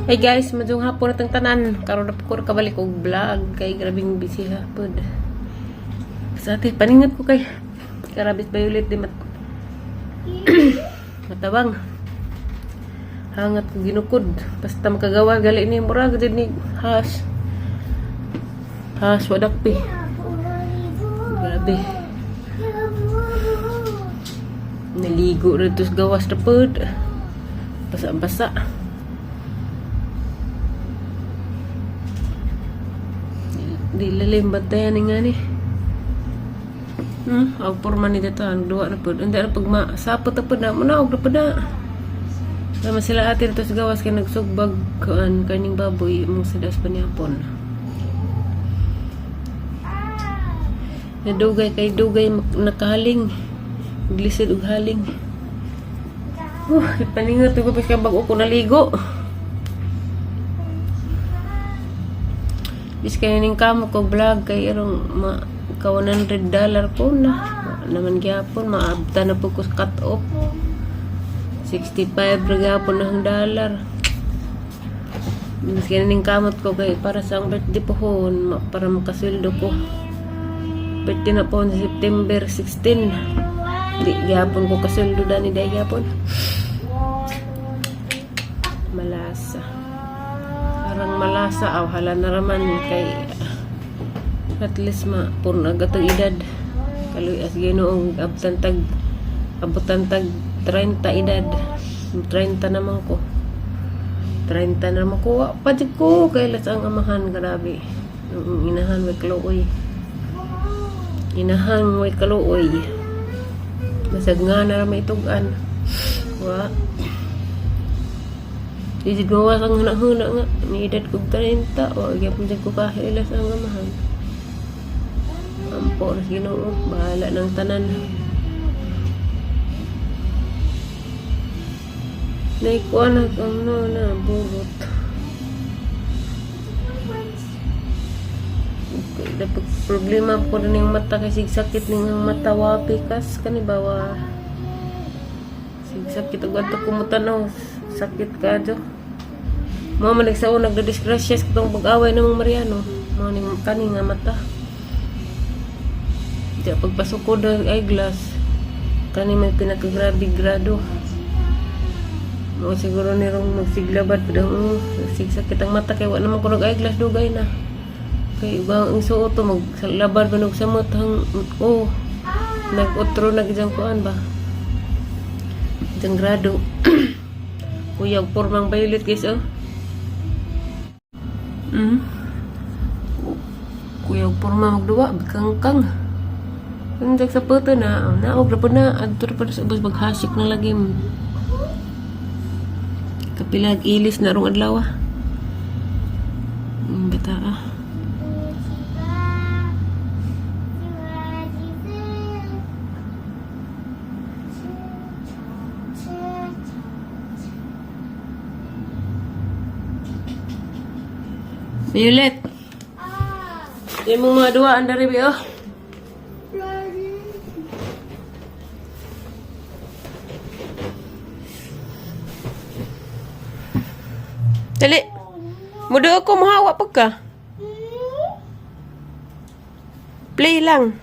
Hey guys, madung hapon natang tanan. Karon na ko kabalik og vlog kay grabing busy hapon. Sa ati paningat ko kay karabit violet di matabang. Hangat ko ginukod. Basta makagawa gali ni murag din ni has. Has wadak pi. Grabe. Naligo rin tos gawas na pod. Basa-basa. Di lalim bantayan nga ni. Ang porma ni dito. Ang duwa na pod. Hindi na pag sapot na pod na. Manaog na pod na. Sama sila atin tos gawas kaya nagsugbag kaan kaning baboy. Mong sadas pa niyapon. Nadugay kay dugay nakahaling. Glisid og haling. Paningat ko pa kay bago ko naligo. Bis kay ning kamo ko vlog kay irong ka $100 ko na. Naman gyapon maabta na po ko cut off. 65 ra gyapon ang dollar. Bis kay ning kamot ko kay para sa birthday pohon para makasweldo ko. Birthday na po sa September 16. Di gyapon ko kasuldo dani day gyapon. Malasa. Parang malasa aw hala na raman kay at least pun agatong edad. Kaloy as Ginoo abutan tag 30 edad. 30 naman ko. 30 naman ko. Pati ko kay las ang amahan grabe. Inahan way kaluoy. Inahan way kaluoy. Masag nga na ramay itugan. Wa. Di gawas ang huna-huna nga. Ni edad kong 30. O, gyapon dyan ko kahilas ang amahan. Ampo na Ginoo. Bahala ng tanan. Naikuan ang na burot. Dapat problema po rin yung mata kasi sakit ng mata wapikas kanibawa sakit og adto kumutanaw sakit ka jo mo man nagsaon nagdadisgrasya sa kitong pag-away ng Mariano mo ning kani nga mata di pagpasok ko ng eyeglass kani may pinakagrabe grado mo siguro nirong magsiglabad pero sakit ang mata kay wa naman ko nag eyeglass dugay na. Kay ibang ang suot to maglaban ba sa motang nag-otro nagdang kuan ba dang grado kuya pormang violet guys kuya porma magduwa kangkang undak sa poto na naog ra po na adto pa sa ubos maghasik na lagi kapilag ilis na rong adlaw bata Violet. Yung mga dua anda rin oh. Dali. Muda ako mahawa pa ka. Play lang.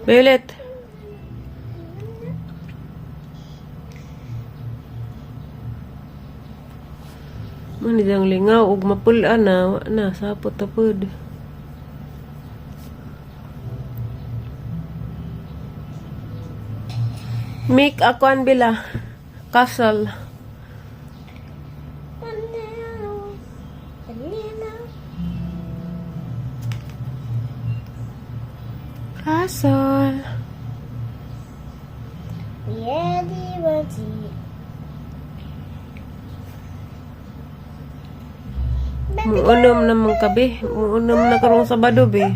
Violet. Manidang lingaw ug mapulaan na sapot tapod. Make akuan bila castle. Castle. Muunom naman kabi. Muunom na karong Sabado be.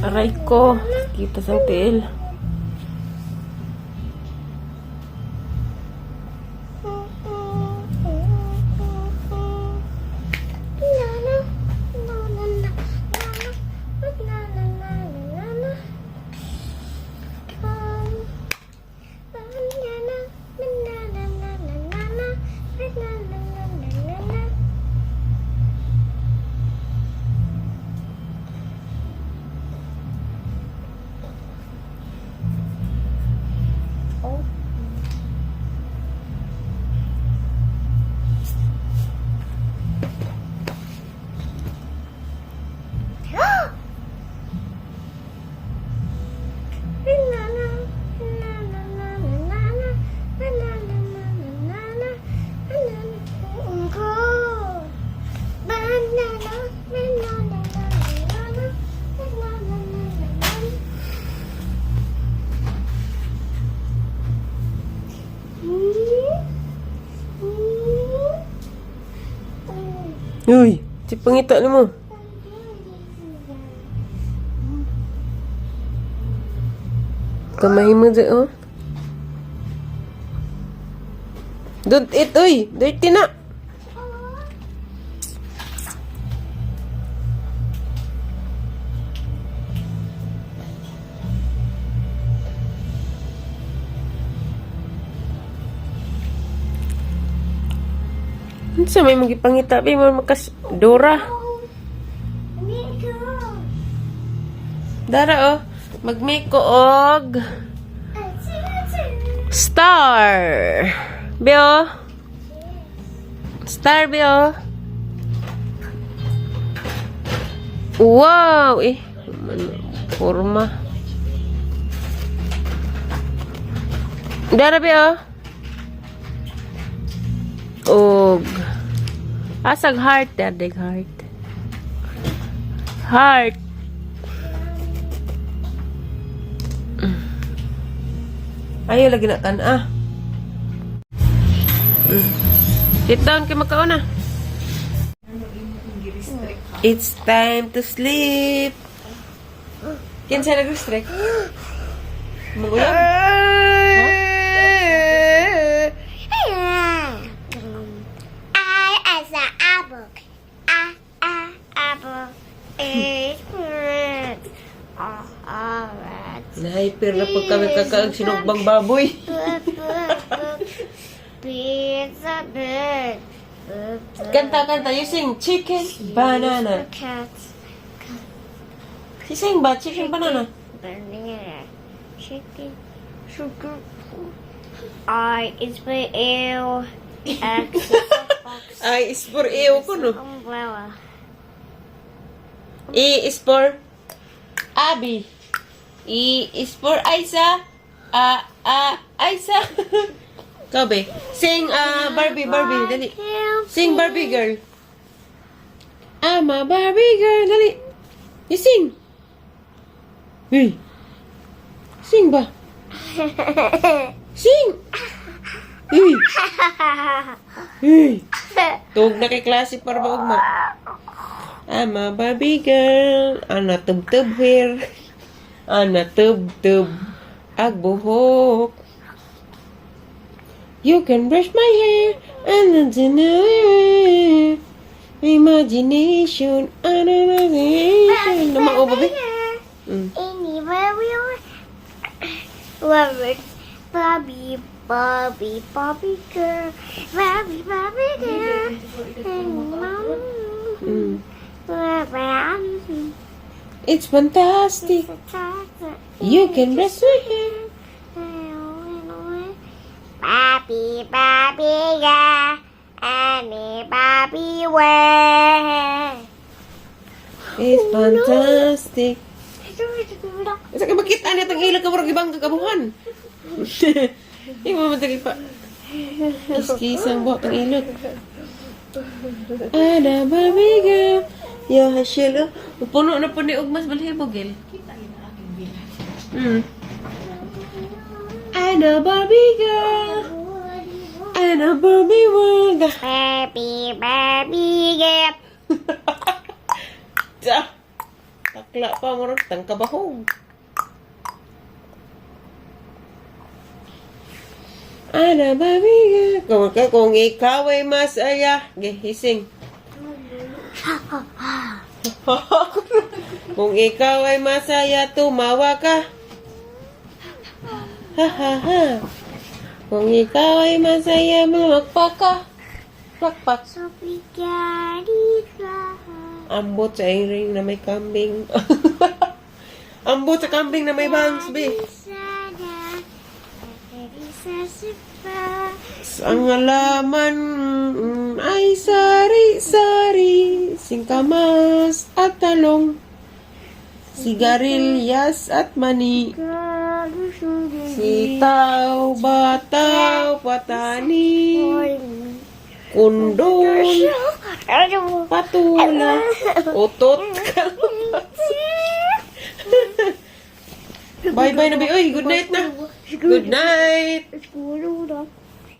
Aray ko. Kita sa tiil. Uy, si pangita ni mo. Kamay mo dyan, oh. Don't eat, uy. Dirty na. Ano sa may magipangita? May makas Dora. Dara, oh. Mag-make ko og star. Bio. Star, bio. Wow. Forma. Dara, bio. Og asag heart. Dadig heart. Heart. Ayaw lagi na tan Sit down kay makaon na. It's time to sleep. Kinsa nag-restrict? Manguyab? I as a apple. Apple. Nahyper na pag kami kakaag sinugbang baboy. Pizza bird. Kanta. You sing chicken, banana. Cat. You sing ba? Chicken, banana. Banana. Chicken. Sugar. I is for L. X. I is for ew ko, no? Umbrella. E is for Abby. E is for Isa. Isa. Kabe. Sing Barbie. Dali. Sing Barbie girl. I'm a Barbie girl. Dali. You sing. Hey. Sing ba? Sing. Hey. Tug na kay klase para ba ugma. I'm a Barbie girl. Ana tub-tub hair. Ana tub-tub agbuhok. You can brush my hair and then imagination. Imagination. Naman o, babi? Anywhere we are. Love it. Bobby girl. Bobby girl. And mom. It's fantastic. You can brush my hair. Bobby girl. Any Bobby way. It's fantastic. Isa ka makita niya itong ilag ka marag ibang kakabuhan. Hindi mo matagay pa. Kiskisang buhok ang ilog. Ada Barbie girl. Ya, Hashel. Puno na po ni Ugmas Balhibogel. Ada Barbie girl. Ada Barbie world. Barbie girl. Tak Bakla pa mo tangkabahog. Ana babiga. Kung ikaw ay masaya. Gihising. Kung ikaw ay masaya, tumawa ka. Ha ha ha. Kung ikaw ay masaya, magpak ka. Pakpak. So obrigada. Ambot sa ring na may kambing. Ambot sa kambing na may bangs, be. Sada. Teresa Sipa. Ang alaman ay sari-sari, singkamas at talong, sigarilyas at mani, sitaw, bataw, patani, kundon, patula, utot, Bye-bye na, be. Uy, good night na. Good night.